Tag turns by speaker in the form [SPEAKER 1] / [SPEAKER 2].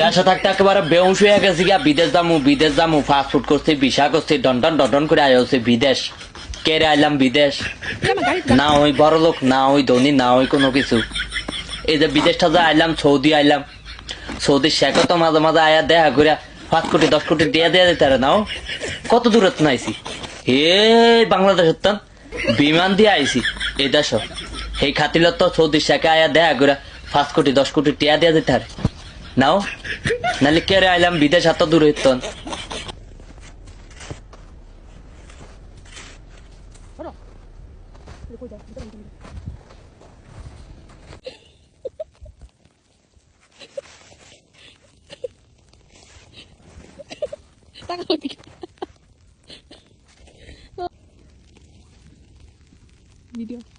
[SPEAKER 1] দেশে থাকতে একেবারে বেউস হয়ে গেছি গিয়া বিদেশ যামু ফাস্টফুড করছি ভিসা করছি ডন করে আইছি বিদেশ কেড়ে আইলাম বিদেশ না ওই বড় লোক না ওই ধনী না ওই কোনো কিছু এই যে বিদেশটা যা আইলাম সৌদি শেখ তো মাঝে মাঝে আয়া দেখা করে 5 কোটি 10 কোটি দিয়ে দিতে নাও কত দূরত নাইছি হে বাংলাদেশের তো বিমান দিয়ে আইছি এই দেশ এই খাতিল তো সৌদি শেখে আয়া দেখা করে 5 কোটি 10 কোটি টিয়া দিয়ে দিতে নাও নাহলে কেড়ে আইলাম বিদেশ এত দূর হইত
[SPEAKER 2] ভিডিও